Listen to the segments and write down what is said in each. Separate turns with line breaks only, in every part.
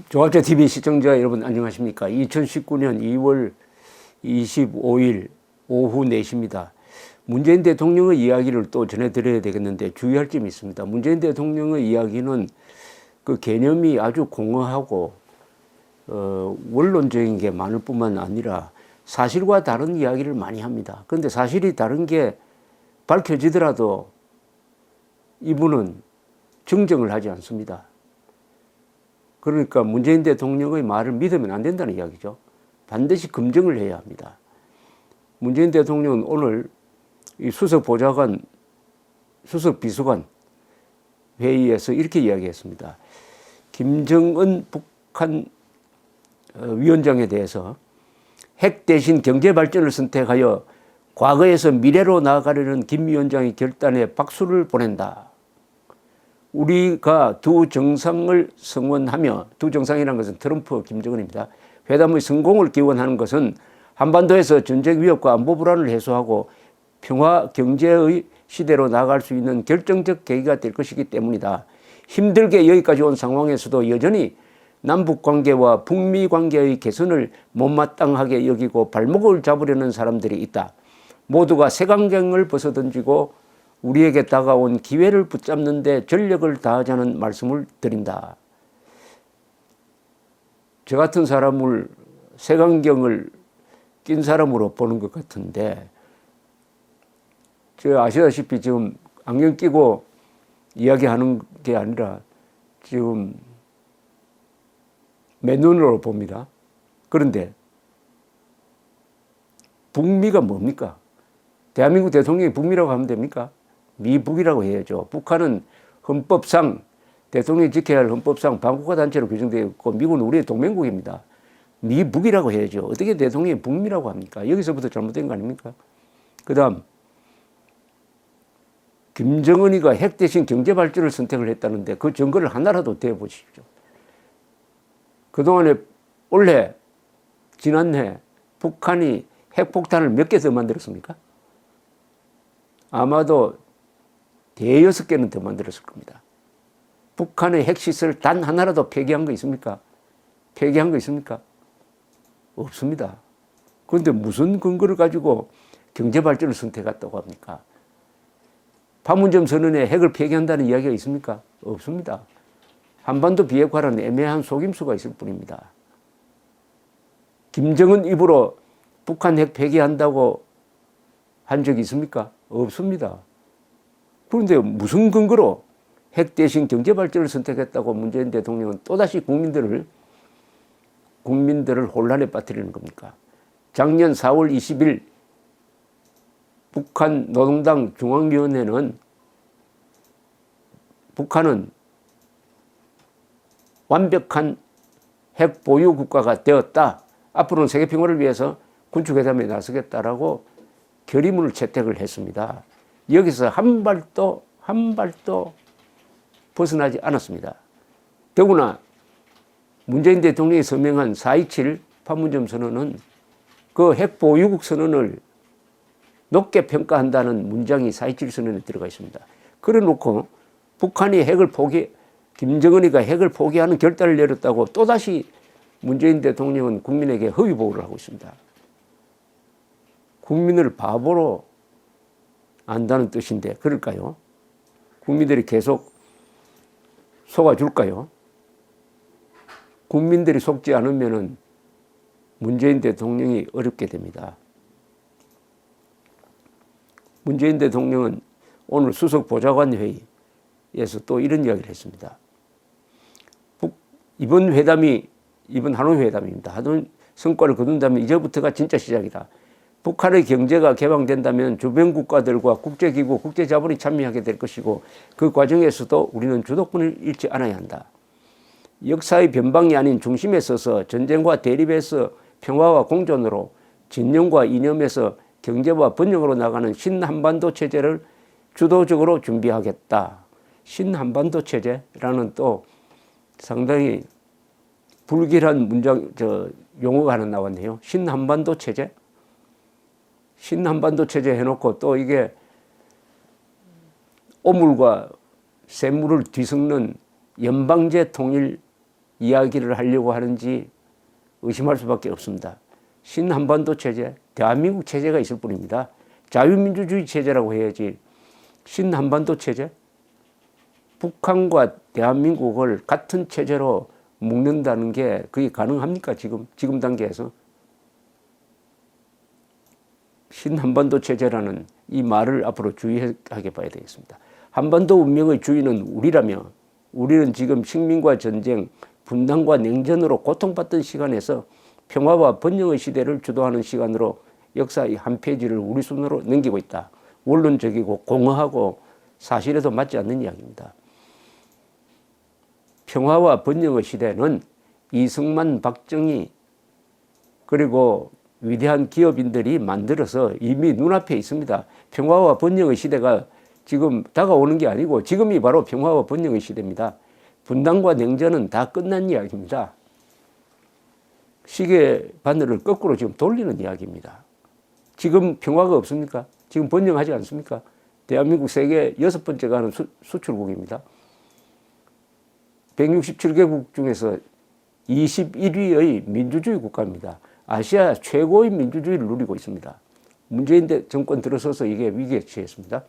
조합자TV 시청자 여러분 안녕하십니까. 2019년 2월 25일 오후 4시입니다. 문재인 대통령의 이야기를 또 전해드려야 되겠는데 주의할 점이 있습니다. 문재인 대통령의 이야기는 그 개념이 아주 공허하고 원론적인 게 많을 뿐만 아니라 사실과 다른 이야기를 많이 합니다. 그런데 사실이 다른 게 밝혀지더라도 이분은 정정을 하지 않습니다. 그러니까 문재인 대통령의 말을 믿으면 안 된다는 이야기죠. 반드시 검증을 해야 합니다. 문재인 대통령은 오늘 이 수석 보좌관, 수석 비서관 회의에서 이렇게 이야기했습니다. 김정은 북한 위원장에 대해서 핵 대신 경제 발전을 선택하여 과거에서 미래로 나아가려는 김 위원장의 결단에 박수를 보낸다. 우리가 두 정상을 성원하며, 두 정상이라는 것은 트럼프, 김정은입니다. 회담의 성공을 기원하는 것은 한반도에서 전쟁 위협과 안보 불안을 해소하고 평화 경제의 시대로 나아갈 수 있는 결정적 계기가 될 것이기 때문이다. 힘들게 여기까지 온 상황에서도 여전히 남북 관계와 북미 관계의 개선을 못마땅하게 여기고 발목을 잡으려는 사람들이 있다. 모두가 색안경을 벗어던지고 우리에게 다가온 기회를 붙잡는 데 전력을 다하자는 말씀을 드린다. 저 같은 사람을 색안경을 낀 사람으로 보는 것 같은데, 저 아시다시피 지금 안경 끼고 이야기하는 게 아니라 지금 맨눈으로 봅니다. 그런데 북미가 뭡니까? 대한민국 대통령이 북미라고 하면 됩니까? 미북이라고 해야죠. 북한은 헌법상, 대통령이 지켜야 할 헌법상 반국가 단체로 규정되어 있고 미국은 우리의 동맹국입니다. 미북이라고 해야죠. 어떻게 대통령이 북미라고 합니까? 여기서부터 잘못된 거 아닙니까? 그 다음 김정은이가 핵 대신 경제 발전을 선택을 했다는데 그 증거를 하나라도 대보십시오. 그동안에 올해, 지난해 북한이 핵폭탄을 몇 개 더 만들었습니까? 아마도 대여섯 개는 더 만들었을 겁니다. 북한의 핵시설 단 하나라도 폐기한 거 있습니까? 폐기한 거 있습니까? 없습니다. 그런데 무슨 근거를 가지고 경제발전을 선택했다고 합니까? 판문점 선언에 핵을 폐기한다는 이야기가 있습니까? 없습니다. 한반도 비핵화라는 애매한 속임수가 있을 뿐입니다. 김정은 입으로 북한 핵 폐기한다고 한 적이 있습니까? 없습니다. 그런데 무슨 근거로 핵 대신 경제 발전을 선택했다고 문재인 대통령은 또다시 국민들을 혼란에 빠뜨리는 겁니까? 작년 4월 20일 북한 노동당 중앙위원회는 북한은 완벽한 핵 보유 국가가 되었다. 앞으로는 세계 평화를 위해서 군축회담에 나서겠다라고 결의문을 채택을 했습니다. 여기서 한 발도 벗어나지 않았습니다. 더구나 문재인 대통령이 서명한 4.27 판문점 선언은 그 핵 보유국 선언을 높게 평가한다는 문장이 4.27 선언에 들어가 있습니다. 그래 놓고 북한이 김정은이가 핵을 포기하는 결단을 내렸다고 또다시 문재인 대통령은 국민에게 허위보호를 하고 있습니다. 국민을 바보로 안다는 뜻인데 그럴까요? 국민들이 계속 속아줄까요? 국민들이 속지 않으면 문재인 대통령이 어렵게 됩니다. 문재인 대통령은 오늘 수석 보좌관 회의에서 또 이런 이야기를 했습니다. 이번 하노이 회담입니다. 하노이 성과를 거둔다면 이제부터가 진짜 시작이다. 북한의 경제가 개방된다면 주변 국가들과 국제기구, 국제자본이 참여하게 될 것이고 그 과정에서도 우리는 주도권을 잃지 않아야 한다. 역사의 변방이 아닌 중심에 서서 전쟁과 대립에서 평화와 공존으로 진영과 이념에서 경제와 번영으로 나가는 신한반도 체제를 주도적으로 준비하겠다. 신한반도 체제라는 또 상당히 불길한 용어가 하나 나왔네요. 신한반도 체제? 신한반도 체제 해놓고 또 이게 오물과 샘물을 뒤섞는 연방제 통일 이야기를 하려고 하는지 의심할 수밖에 없습니다. 신한반도 체제, 대한민국 체제가 있을 뿐입니다. 자유민주주의 체제라고 해야지 신한반도 체제? 북한과 대한민국을 같은 체제로 묶는다는 게 그게 가능합니까? 지금 단계에서? 신한반도 체제라는 이 말을 앞으로 주의하게 봐야 되겠습니다. 한반도 운명의 주인은 우리라며 우리는 지금 식민과 전쟁, 분단과 냉전으로 고통받던 시간에서 평화와 번영의 시대를 주도하는 시간으로 역사의 한 페이지를 우리 손으로 넘기고 있다. 원론적이고 공허하고 사실에도 맞지 않는 이야기입니다. 평화와 번영의 시대는 이승만, 박정희 그리고 위대한 기업인들이 만들어서 이미 눈앞에 있습니다. 평화와 번영의 시대가 지금 다가오는 게 아니고 지금이 바로 평화와 번영의 시대입니다. 분단과 냉전은 다 끝난 이야기입니다. 시계 바늘을 거꾸로 지금 돌리는 이야기입니다. 지금 평화가 없습니까? 지금 번영하지 않습니까? 대한민국 세계 6번째가 하는 수출국입니다. 167개국 중에서 21위의 민주주의 국가입니다. 아시아 최고의 민주주의를 누리고 있습니다. 문재인 정권 들어서서 이게 위기에 처했습니다.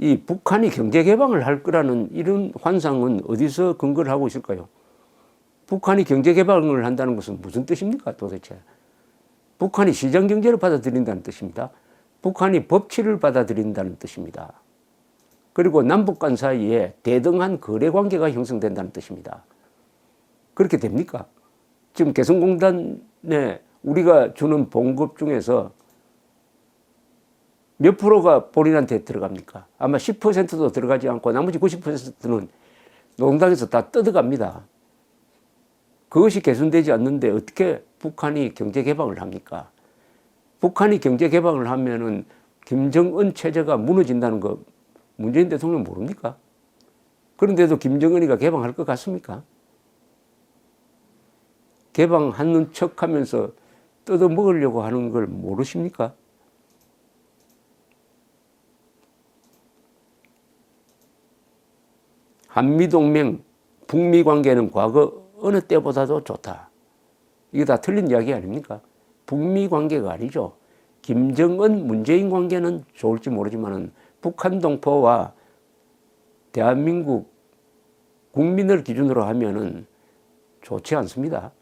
이 북한이 경제 개방을 할 거라는 이런 환상은 어디서 근거를 하고 있을까요? 북한이 경제 개방을 한다는 것은 무슨 뜻입니까, 도대체? 북한이 시장 경제를 받아들인다는 뜻입니다. 북한이 법치를 받아들인다는 뜻입니다. 그리고 남북 간 사이에 대등한 거래 관계가 형성된다는 뜻입니다. 그렇게 됩니까? 지금 개성공단에 우리가 주는 봉급 중에서 몇 프로가 본인한테 들어갑니까? 아마 10%도 들어가지 않고 나머지 90%는 노동당에서 다 뜯어갑니다. 그것이 개선되지 않는데 어떻게 북한이 경제 개방을 합니까? 북한이 경제 개방을 하면은 김정은 체제가 무너진다는 거 문재인 대통령 모릅니까? 그런데도 김정은이가 개방할 것 같습니까? 개방하는 척 하면서 뜯어 먹으려고 하는 걸 모르십니까? 한미동맹, 북미 관계는 과거 어느 때보다도 좋다. 이게 다 틀린 이야기 아닙니까? 북미 관계가 아니죠. 김정은, 문재인 관계는 좋을지 모르지만 북한 동포와 대한민국 국민을 기준으로 하면은 좋지 않습니다.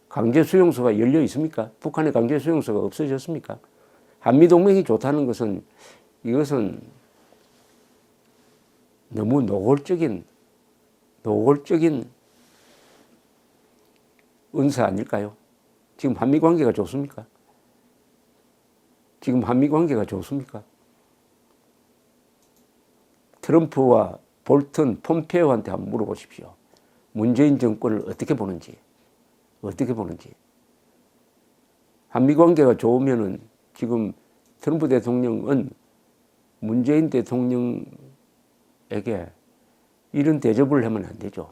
강제 수용소가 열려 있습니까? 북한의 강제 수용소가 없어졌습니까? 한미동맹이 좋다는 것은 이것은 너무 노골적인 은사 아닐까요? 지금 한미 관계가 좋습니까? 지금 한미 관계가 좋습니까? 트럼프와 볼턴, 폼페오한테 한번 물어보십시오. 문재인 정권을 어떻게 보는지. 한미 관계가 좋으면은 지금 트럼프 대통령은 문재인 대통령에게 이런 대접을 하면 안 되죠.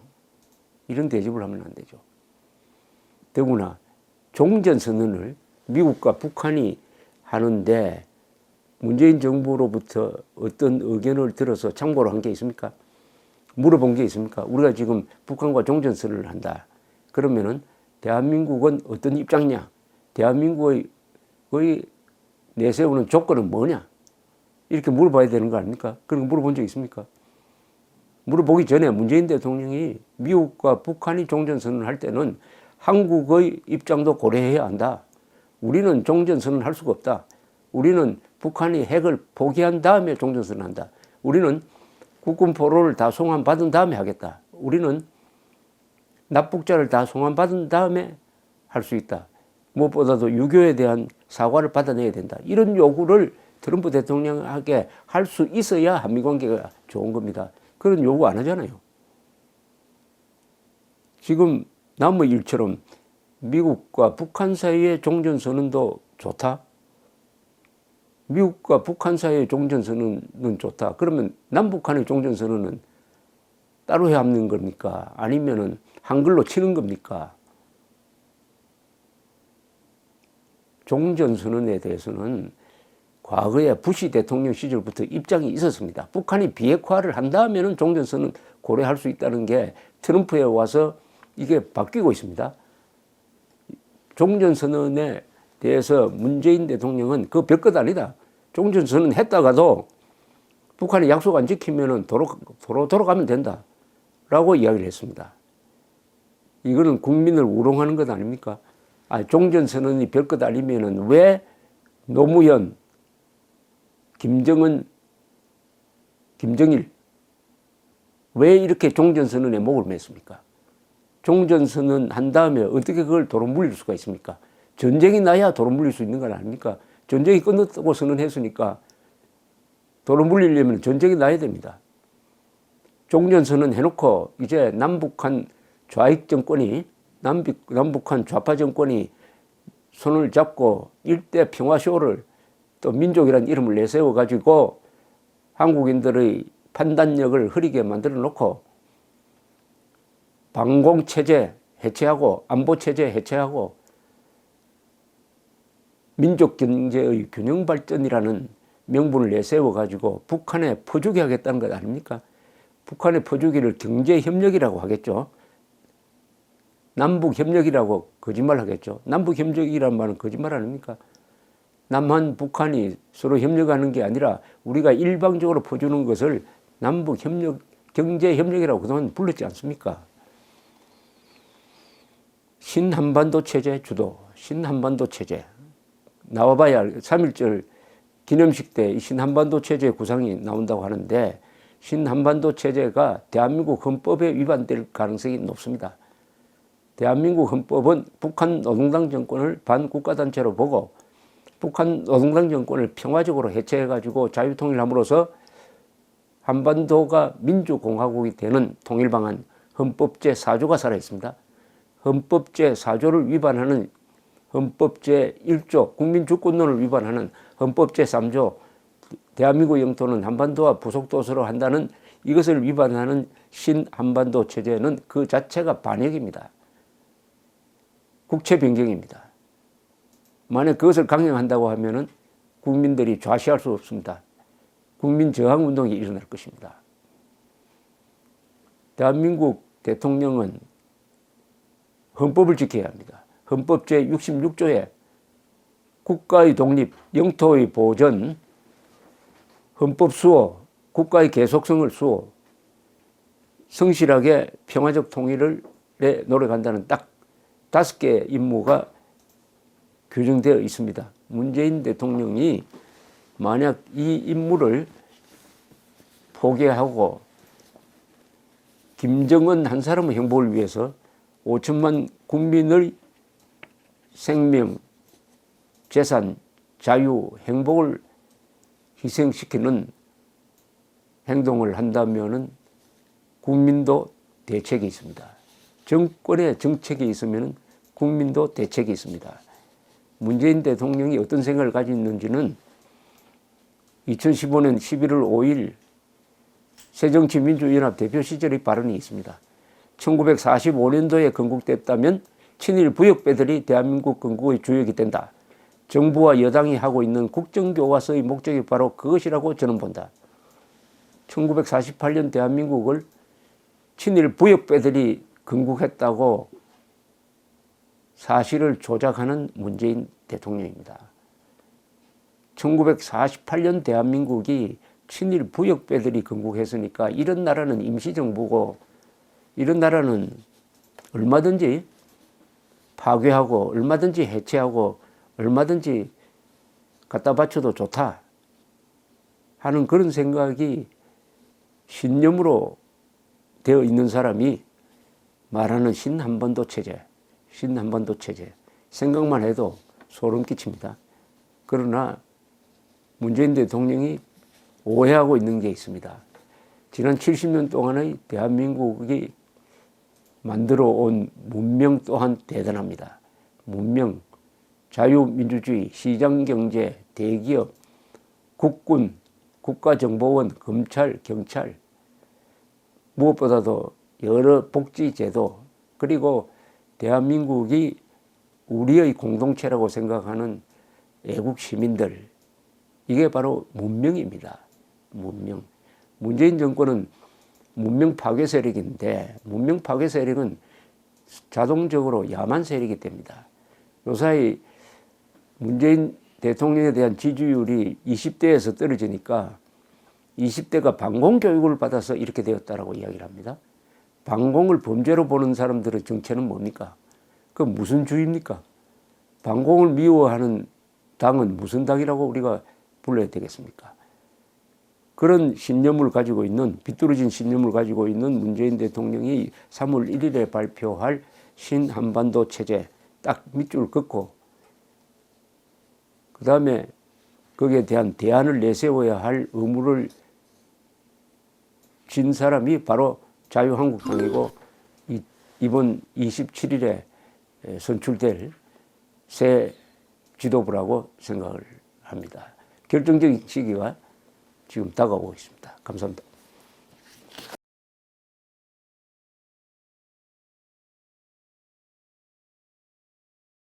더구나 종전선언을 미국과 북한이 하는데 문재인 정부로부터 어떤 의견을 들어서 참고를 한 게 있습니까? 물어본 게 있습니까? 우리가 지금 북한과 종전선언을 한다. 그러면은 대한민국은 어떤 입장이냐? 대한민국의 내세우는 조건은 뭐냐? 이렇게 물어봐야 되는 거 아닙니까? 그런 거 물어본 적 있습니까? 물어보기 전에 문재인 대통령이 미국과 북한이 종전선언을 할 때는 한국의 입장도 고려해야 한다. 우리는 종전선언을 할 수가 없다. 우리는 북한이 핵을 포기한 다음에 종전선언을 한다. 우리는 국군 포로를 다 송환받은 다음에 하겠다. 우리는 납북자를 다 송환받은 다음에 할 수 있다. 무엇보다도 유교에 대한 사과를 받아내야 된다. 이런 요구를 트럼프 대통령에게 할 수 있어야 한미관계가 좋은 겁니다. 그런 요구 안 하잖아요. 지금 남의 일처럼 미국과 북한 사이의 종전선언도 좋다. 미국과 북한 사이의 종전선언은 좋다. 그러면 남북한의 종전선언은 따로 해야 하는 겁니까? 아니면은 한글로 치는 겁니까? 종전선언에 대해서는 과거에 부시 대통령 시절부터 입장이 있었습니다. 북한이 비핵화를 한다면은 종전선언 고려할 수 있다는 게 트럼프에 와서 이게 바뀌고 있습니다. 종전선언에 대해서 문재인 대통령은 그 별것 아니다. 종전선언 했다가도 북한이 약속 안 지키면은 도로 돌아가면 된다. 라고 이야기를 했습니다. 이거는 국민을 우롱하는 것 아닙니까? 종전선언이 별것 아니면은 왜 노무현, 김정은, 김정일 왜 이렇게 종전선언에 목을 맸습니까? 종전선언 한 다음에 어떻게 그걸 도로 물릴 수가 있습니까? 전쟁이 나야 도로 물릴 수 있는 건 아닙니까? 전쟁이 끝났다고 선언했으니까 도로 물리려면 전쟁이 나야 됩니다. 종전선언 해놓고 이제 남북한 좌익 정권이 남북한 좌파 정권이 손을 잡고 일대 평화쇼를 또 민족이라는 이름을 내세워 가지고 한국인들의 판단력을 흐리게 만들어 놓고 방공체제 해체하고 안보체제 해체하고 민족경제의 균형발전이라는 명분을 내세워 가지고 북한에 퍼주기 하겠다는 것 아닙니까? 북한에 퍼주기를 경제협력이라고 하겠죠. 남북협력이라고 거짓말 하겠죠. 남북협력이란 말은 거짓말 아닙니까? 남한, 북한이 서로 협력하는 게 아니라 우리가 일방적으로 퍼주는 것을 남북협력, 경제협력이라고 그동안 불렀지 않습니까? 신한반도 체제 주도, 신한반도 체제. 나와봐야 3.1절 기념식 때 이 신한반도 체제 구상이 나온다고 하는데 신한반도 체제가 대한민국 헌법에 위반될 가능성이 높습니다. 대한민국 헌법은 북한 노동당 정권을 반국가단체로 보고 북한 노동당 정권을 평화적으로 해체해가지고 자유통일함으로써 한반도가 민주공화국이 되는 통일방안 헌법 제4조가 살아있습니다. 헌법 제4조를 위반하는 헌법 제1조 국민주권론을 위반하는 헌법 제3조 대한민국 영토는 한반도와 부속도서로 한다는 이것을 위반하는 신한반도 체제는 그 자체가 반역입니다. 국채 변경입니다. 만약 그것을 강행한다고 하면은 국민들이 좌시할 수 없습니다. 국민 저항 운동이 일어날 것입니다. 대한민국 대통령은 헌법을 지켜야 합니다. 헌법 제66조에 국가의 독립, 영토의 보전, 헌법 수호, 국가의 계속성을 수호, 성실하게 평화적 통일을 노력한다는 딱 5개의 임무가 규정되어 있습니다. 문재인 대통령이 만약 이 임무를 포기하고 김정은 한 사람의 행복을 위해서 5천만 국민의 생명, 재산, 자유, 행복을 희생시키는 행동을 한다면은 국민도 대책이 있습니다. 정권의 정책이 있으면 국민도 대책이 있습니다. 문재인 대통령이 어떤 생각을 가지고 있는지는 2015년 11월 5일 새정치민주연합 대표 시절의 발언이 있습니다. 1945년도에 건국됐다면 친일 부역배들이 대한민국 건국의 주역이 된다. 정부와 여당이 하고 있는 국정교과서의 목적이 바로 그것이라고 저는 본다. 1948년 대한민국을 친일 부역배들이 건국했다고 사실을 조작하는 문재인 대통령입니다. 1948년 대한민국이 친일 부역배들이 건국했으니까 이런 나라는 임시정부고 이런 나라는 얼마든지 파괴하고 얼마든지 해체하고 얼마든지 갖다 바쳐도 좋다 하는 그런 생각이 신념으로 되어 있는 사람이 말하는 신한반도 체제, 신한반도 체제 생각만 해도 소름 끼칩니다. 그러나 문재인 대통령이 오해하고 있는 게 있습니다. 지난 70년 동안의 대한민국이 만들어 온 문명 또한 대단합니다. 문명, 자유민주주의, 시장경제, 대기업, 국군, 국가정보원, 검찰, 경찰, 무엇보다도 여러 복지제도, 그리고 대한민국이 우리의 공동체라고 생각하는 애국 시민들, 이게 바로 문명입니다. 문명. 문재인 정권은 문명 파괴 세력인데 문명 파괴 세력은 자동적으로 야만 세력이 됩니다. 요사이 문재인 대통령에 대한 지지율이 20대에서 떨어지니까 20대가 반공 교육을 받아서 이렇게 되었다라고 이야기를 합니다. 반공을 범죄로 보는 사람들의 정체는 뭡니까? 그 무슨 주의입니까? 반공을 미워하는 당은 무슨 당이라고 우리가 불러야 되겠습니까? 그런 신념을 가지고 있는, 비뚤어진 신념을 가지고 있는 문재인 대통령이 3월 1일에 발표할 신한반도 체제 딱 밑줄 긋고 그 다음에 거기에 대한 대안을 내세워야 할 의무를 진 사람이 바로 자유한국당이고 이번 27일에 선출될 새 지도부라고 생각을 합니다. 결정적인 시기가 지금 다가오고 있습니다. 감사합니다.